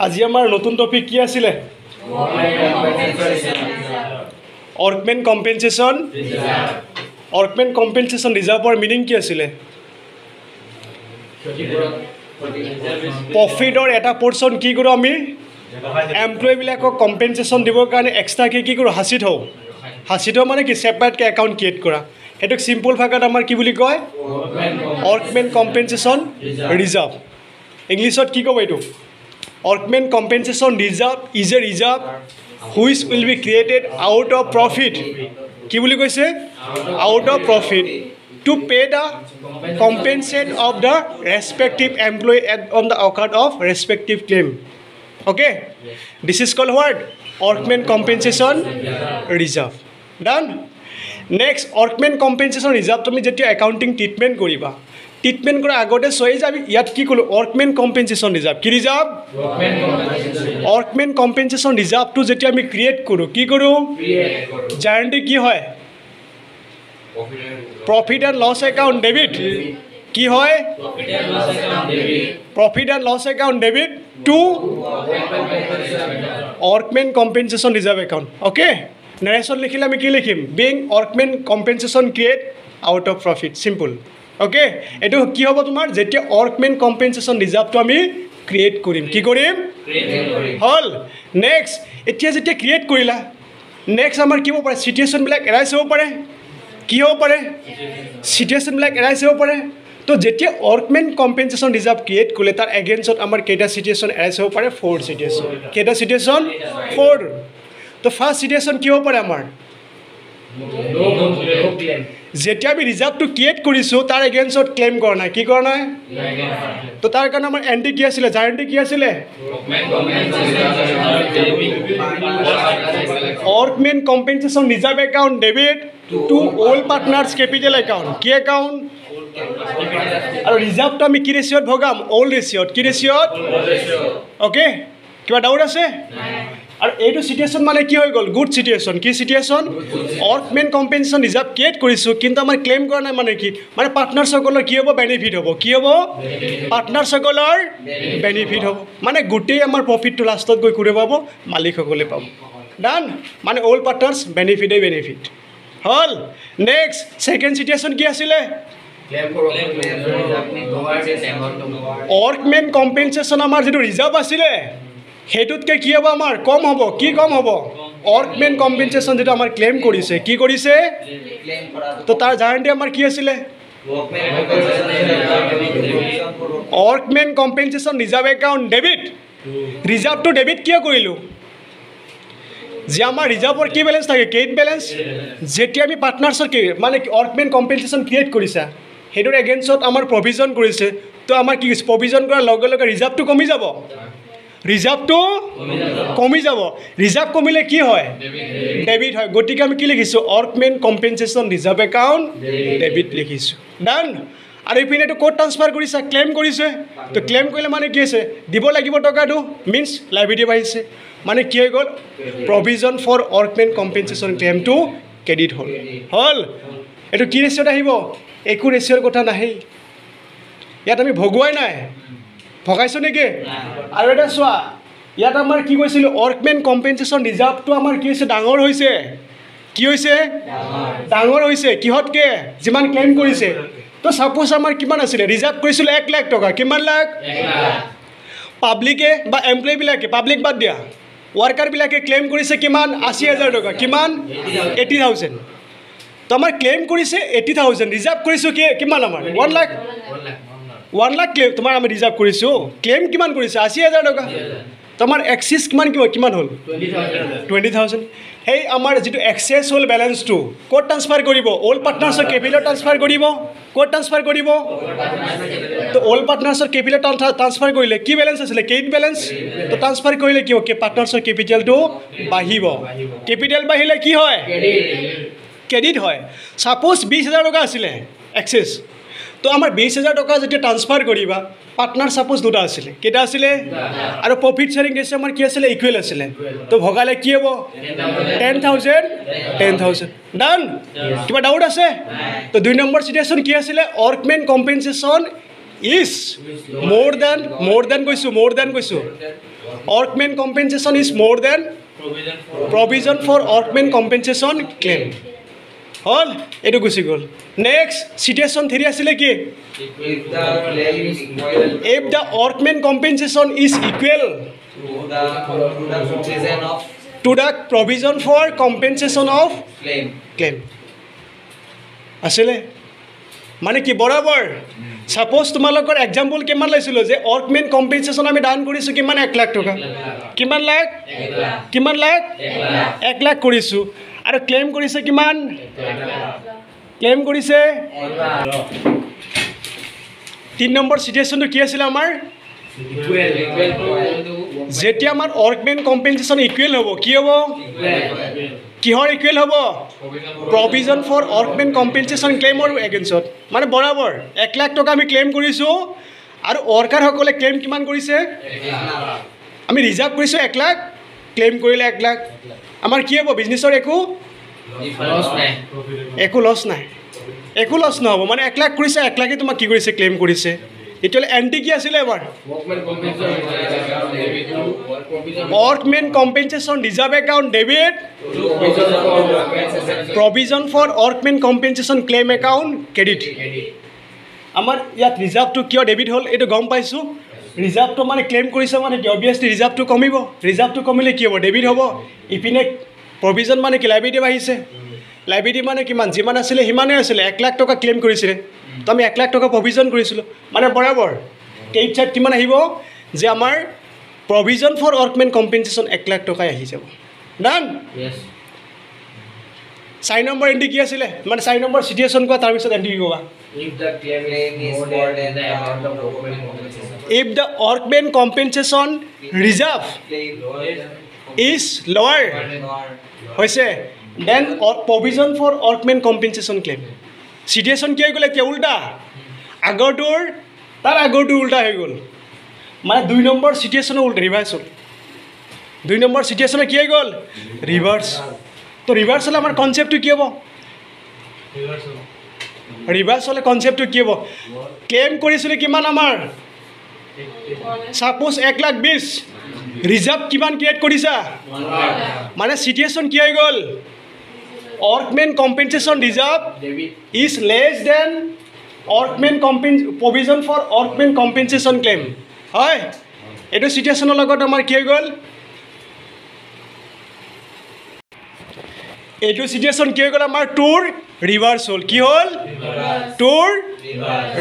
আজি আমাৰ নতুন টপিক কি আছিলে অৰ্কমেন কম্পেনসেশন অৰ্কমেন কম্পেনসেশন ৰিজাৰ্ভৰ মিনিং কি আছিলে প্ৰফিটৰ এটা পোৰ্শন কি কৰো আমি এমপ্লয়ী বিলাকক কম্পেনসেশন দিবৰ কাৰণে এক্সট্ৰা কি কৰো হাসিত মানে কি সেপাৰেট কে একাউন্ট ক্ৰিয়েট কৰা এটো সিম্পল ভাষাত আমাৰ কি বুলি কয় অৰ্কমেন কম্পেনসেশন ৰিজাৰ্ভ ইংলিশত কি কব এটো workmen compensation reserve is a reserve which will be created out of profit কি বুলি কৈছে out of profit to pay the compensate of the respective employee on the account of respective claim. Okay, this is called what Workmen compensation reserve. Done. Next, Workmen compensation reserve তুমি যেতিয়া accounting treatment কৰিবা treatment কৰা আগতে সৈ যাবি ইয়াত কি কলো Workmen compensation reserve কি reserve Workmen compensation reserve to যেতিয়া আমি ক্ৰিয়েট কৰো কি কৰো জাৰ্নটি কি হয় Profit and loss account debit কি হয় Profit and loss account debit to Workmen compensation reserve account. Okay, narration লিখিলে আমি কি লিখিম being Workmen compensation create out of profit simple. Okay, এটো কি হ'ব তোমাৰ যেতিয়া Workmen compensation reserve to আমি ক্ৰিয়েট কৰিম কি কৰিম হল নেক্সট এতিয়া যেতিয়া ক্ৰিয়েট কৰিলা নেক্সট আমাৰ কি হ'ব পাৰে সিচুৱেচন বিলাক এৰাইজ হ'ব পাৰে কি হ'ব পাৰে সিচুৱেচন বিলাক এৰাইজ হ'ব পাৰে তো যেতিয়া Workmen compensation reserve ক্ৰিয়েট কৰিলে তাৰ এগেইনষ্টত আমাৰ কেইটা সিচুৱেচন এৰাইজ হ'ব পাৰে 4 সিচুৱেচন কেইটা সিচুৱেচন 4 তো ফাৰ্স্ট সিচুৱেচন কি হ'ব পাৰে আমাৰ যেতিয়া আমি ৰিজাৰ্ভটো ক্ৰিয়েট কৰিছো তাৰ এগেইনষ্টত ক্লেম কৰা নাই কি কৰা নাই তো তাৰ কাৰণে আমাৰ এন্ট্ৰি কি আছিল জাৰ্নটি কি আছিল Workmen compensation reserve account debit to all partners capital account কি account আৰু ৰিজাৰ্ভটো আমি কি ৰেশিওত ভগাম all ৰেশিওত কি ৰেশিওত ওকে কিবা ডাউট আছে আৰু এইটো সিচুৱেচন মানে কি হৈ গল গুড সিচুৱেচন কি situation Workmen compensation reserve create কৰিছো কিন্তু আমাৰ ক্লেম কৰা নাই মানে কি মানে পাৰ্টনাৰ সকলৰ কি হ'ব বেনিফিট হ'ব কি হ'ব পাৰ্টনাৰ সকলৰ বেনিফিট হ'ব মানে গুটেই আমাৰ প্ৰফিটটো লাষ্টত গৈ কৰি পাব মালিক সকলে পাব ডান মানে অল পাৰ্টনাৰ্স বেনিফিট হল নেক্সট সেকেন্ড সিচুৱেচন কি আছিল Workmen compensation আমাৰ যেটো ৰিজাৰ্ভ আছিল হেতুতকে কি হ'ব আমাৰ কম হ'ব কি কম হ'ব Workmen compensation যেটো আমাৰ ক্লেম কৰিছে কি কৰিছে তো তাৰ জাৰ্নটি আমাৰ কি আছিল Workmen compensation reserve account debit reserve to debit কিয় কৰিলো যে আমাৰ ৰিজাৰ্ভৰ কি ব্যালেন্স থাকে ক্ৰেডিট ব্যালেন্স যেতিয়া আমি পাৰ্টনাৰছৰ কি মানে Workmen compensation ক্ৰিয়েট কৰিছা হেডৰ এগেইনষ্টত আমাৰ প্ৰভিজন কৰিছে তো আমাৰ কি প্ৰভিজন কৰাৰ লগে লগে ৰিজাৰ্ভটো কমি যাব ৰিজাৰ্ভটো কমি যাব ৰিজাৰ্ভ কমিলে কি হয় ডেবিট হয় গতিকে আমি কি লিখিছো Workmen compensation reserve account debit লিখিছো ডান আৰু ইপিনেটো কোড ট্ৰান্সফাৰ কৰিছা ক্লেম কৰিছে তো ক্লেম কৰিলে মানে কি আছে দিব লাগিব টকাটো মিন্স লাইবিলিটি বাহিছে মানে কি হৈ গল provision for Workmen compensation claim to credit হল এটো কি ৰেশিওত আহিব একো ৰেশিওৰ কথা নাহে ইয়াত আমি ভগুৱাই নাই ভগাইছো নেকি আৰু এটা চোৱা ইয়াত আমাৰ কি কৈছিল Workmen compensation reserve টো আমাৰ কি হৈছে ডাঙৰ হৈছে কি হৈছে ডাঙৰ হৈছে কিহতকে যিমান ক্লেম কৰিছে তো সাপোজ আমাৰ কিমান আছিল ৰিজাৰ্ভ কৰিছিল 1 লাখ টকা কিমান লাখ 1 লাখ পাব্লিকে বা এমপ্লয়ী বিলাকে পাব্লিক বাদ দিয়া ওয়ার্কার বিলাকে ক্লেম কৰিছে কিমান 80000 টকা কিমান 80000 তো আমাৰ ক্লেম কৰিছে 80000 ৰিজাৰ্ভ কৰিছো কি কিমান আমাৰ 1 লাখ 1 লাখ ক্লেম তোমাৰ আমি ৰিজাৰ্ভ কৰিছো ক্লেম কিমান কৰিছে 80000 টকা তোমাৰ এক্সেস কিমান হল 20000 হেই আমাৰ যেটো এক্সেস হল ব্যালেন্স টু কোড ট্ৰান্সফাৰ কৰিব অল পাৰ্টনাৰছৰ ক্যাপিটাল ট্ৰান্সফাৰ কৰিব কোড ট্ৰান্সফাৰ কৰিব তো অল পাৰ্টনাৰছৰ ক্যাপিটাল ট্ৰান্সফাৰ কৰিলে কি ব্যালেন্স আছিল ক্ৰেডিট ব্যালেন্স তো ট্ৰান্সফাৰ কৰিলে কি কি পাৰ্টনাৰছৰ ক্যাপিটালটো বাঢ়িব ক্যাপিটাল বাঢ়িলে কি হয় ক্ৰেডিট হয় সাপোজ 20000 টকা আছিল এক্সেস তো আমাৰ 20000 টকা যেতিয়া ট্ৰান্সফাৰ কৰিবা পাৰ্টনাৰ সাপোজ দুটা আছিল কেটা আছিল আৰু প্ৰফিট শেয়াৰিং ৰেশিও আমাৰ কি আছিল ইকুৱেল আছিল তো ভগালে কি হ'ব 10000 ডান কিবা ডাউট আছে তো 2 নম্বৰ সিচুৱেচন কি আছিল Workmen compensation is more than কৈছো workman compensation is more than provision for workman compensation claim হল এটো গুছি গল নেক্সট সিচুয়েশন 3 আছিল কি if the workman compensation is equal to the provision for compensation of claim আসলে মানে কি বরাবর সাপোজ তোমালোকৰ এক্সাম্পল কিমান লৈছিলো যে workman compensation আমি দান কৰিছো কিমান 1 লাখ টকা কিমান লাখ 1 লাখ কৰিছো আৰু ক্লেম কৰিছে কিমান ক্লেম কৰিছে 3 নম্বৰ সিচুয়েশনটো কি আছিল আমাৰ যেতিয়া আমাৰ workman compensation ইকুৱেল হ'ব কি হ'ব কিহৰ ইকুৱেল হ'ব provision for workman compensation claim or against মানে বরাবর 1 লাখ টকা আমি ক্লেম কৰিছো আৰু ওয়াৰ্কাৰ সকলে ক্লেম কিমান কৰিছে 1 লাখ আমি ৰিজাৰ্ভ কৰিছো 1 লাখ ক্লেম কৰিলে 1 লাখ আমাৰ কি হ'ব বিজনেছৰ একো লছ নাই একো লছ নহব মানে 1 লাখ কৰিছে 1 লাখে তোমাক কি কৰিছে ক্লেম কৰিছে এতিয়ালে এন্টি কি আছিল এবাৰ workman compensation reserve account debit provision for workman compensation claim account credit আমাৰ ইয়াত ৰিজাৰ্ভটো কিয় ডেবিট হল এটো গম পাইছো ৰিজাৰ্ভটো মানে ক্লেম কৰিছে মানে কি অবিয়াসলি ৰিজাৰ্ভটো কমিব ৰিজাৰ্ভটো কমিলে কি হ'ব ডেবিট হ'ব ইপিনে provision মানে কি লাইবিলিটি বাহিছে লাইবিলিটি মানে কিমান যিমান আছিল হিমানে আছিল 1 লাখ টকা ক্লেম কৰিছিল তো আমি 1 লাখ টকা provision কৰিছিল মানে বৰাবৰ কেইট চাইট কিমান আহিব যে আমাৰ provision for workman compensation 1 lakh টকা আহি যাব ডান यस 4 নম্বৰ এন্ট্ৰি কি আছিল মানে 4 নম্বৰ সিচুয়েশন কোৱা তাৰ পিছত এন্ট্ৰি কোৱা if the claim is more than the amount of workman compensation if the workman compensation reserve is lower hoise then provision for workman compensation claim situation কি হৈ গলে কি উল্টা আগৰটোৰ তাৰ আগৰটো উল্টা হৈ গল মানে 2 নম্বৰ সিচুয়েশন উল্টা ৰিভাৰ্স হল 2 নম্বৰ সিচুয়েশন কি হৈ গল ৰিভাৰ্স তো ৰিভাৰ্স হলে আমাৰ কনসেপ্টটো কি হ'ব ৰিভাৰ্স হলে কনসেপ্টটো কি হ'ব ক্লেম কৰিছিল কিমান আমাৰ সাপোজ 1 লাখ 20 ৰিজাৰ্ভ কিমান ক্ৰিয়েট কৰিছা 1 লাখ মানে সিচুয়েশন কি হৈ গল workman compensation reserve is less than workman provision for workman compensation claim হয় এটো সিচুয়েশনৰ লগত আমাৰ কি হৈ গল এটো সিচুয়েশন কি হৈ গল আমাৰ টুৰ ৰিভাৰ্স হল কি হল টুৰ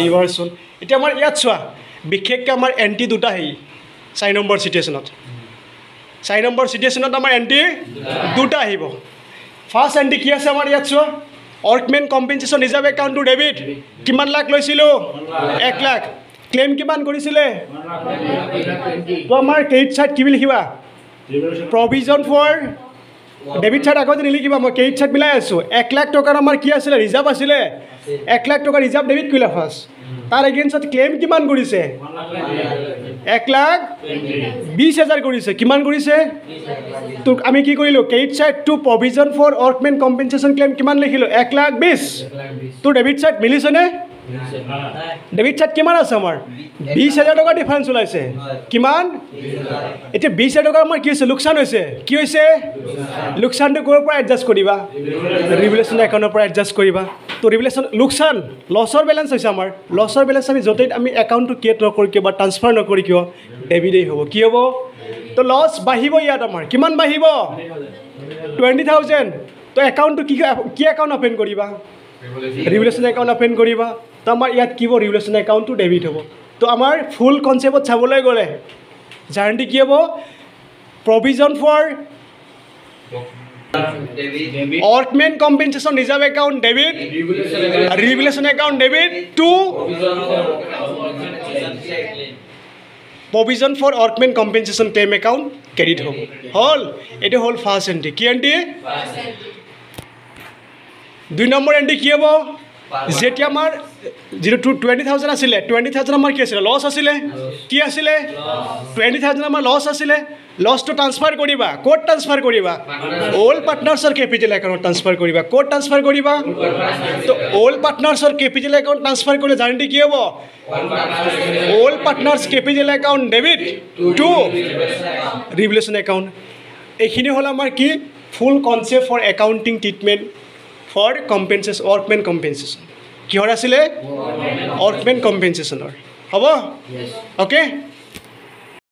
ৰিভাৰ্স হল এটা আমাৰ ইয়াত চোৱা বিশেষকৈ আমাৰ এন্টি দুটা হেই 4 নম্বৰ সিচুয়েশনত 4 নম্বৰ সিচুয়েশনত আমাৰ এন্টি দুটা আহিব ফাৰ্স্ট এন্ট্ৰি কি আছে আমাৰ ইয়াত চোৱা workman compensation reserve account to debit কিমান লাখ লৈছিলো 1 লাখ ক্লেম কিমান কৰিছিলে 1 লাখ তো আমাৰ ক্ৰেডিট সাইড কি লিখিবা provision for ডেবিট সাইড আগতে নিলিখিবা মই ক্ৰেডিট সাইড মিলাই আছো 1 লাখ টকাৰ আমাৰ কি আছিল ৰিজাৰ্ভ আছিল 1 লাখ টকা ৰিজাৰ্ভ ডেবিট কৰিলা ফাৰ্স্ট তাৰ এগেইনস্টত ক্লেম কিমান কৰিছে 1 লাখ 20,000 কৰিছে কিমান কৰিছে তো আমি কি কৰিলো credit side to provision for workman compensation claim কিমান লিখিলো 1 লাখ 20 তো ডেবিট সাইড মিলিছে নে ডেবিট সাইড কিমান আছে আমাৰ 20,000 টকা ডিফাৰেন্স ওলাইছে কিমান এটা 20,000 টকা আমাৰ কি হৈছে লোকসান হৈছে কি হৈছে লোকসানটো ক'ৰ পৰা এডজাস্ট কৰিবা ৰিভলিউশন একাউণ্টৰ পৰা এডজাস্ট কৰিবা তো ৰিভলিউশন লোকসান লছৰ বেলেন্স হৈছে আমাৰ লছৰ বেলেন্স আমি য'তেই আমি একাউণ্টটো ক্ৰিয়েট নকৰি কিবা ট্ৰান্সফাৰ নকৰি কিয় ডেবিটেই হ'ব কি হ'ব তো লছ বাঢ়িব ইয়াত আমাৰ কিমান বাঢ়িব 20,000 তো একাউণ্টটো কি একাউণ্ট ওপেন কৰিবা ৰিভলিউশন একাউণ্ট ওপেন কৰিবা তো আমাৰ ইয়াত কি হ'ব ৰিভলিউশন একাউণ্টটো ডেবিট হ'ব তো আমাৰ ফুল কনসেপ্টত চাবলৈ গ'লে জাৰ্ণি কি হ'ব provision for workman compensation reserve account debit revaluation account debit to provision for workman compensation claim account credit hob hol eto hol first entry ki entry 2 number entry ki hobo যেতিয়া আমাৰ যিটো 20,000 আছিলে 20,000 আমাৰ কি আছিলে loss আছিলে কি আছিলে 20,000 আমাৰ লছ আছিলে লছটো ট্ৰান্সফাৰ কৰিবা ক'ত ট্ৰান্সফাৰ কৰিবা অল পাৰ্টনাৰ্ছৰ কেপিটেল একাউণ্টত ট্ৰান্সফাৰ কৰিবা ক'ত ট্ৰান্সফাৰ কৰিবা তো অল পাৰ্টনাৰ্ছৰ কেপিটেল একাউণ্ট ট্ৰান্সফাৰ কৰিলে জানি কি হ'ব all partners capital account debit to revaluation account এইখিনি হ'ল আমাৰ কি full concept for accounting treatment for compensation workmen compensation কিহৰ আছিলে ৱৰ্কমেন কম্পেনচেশ্যনৰ হ'ব অ'কে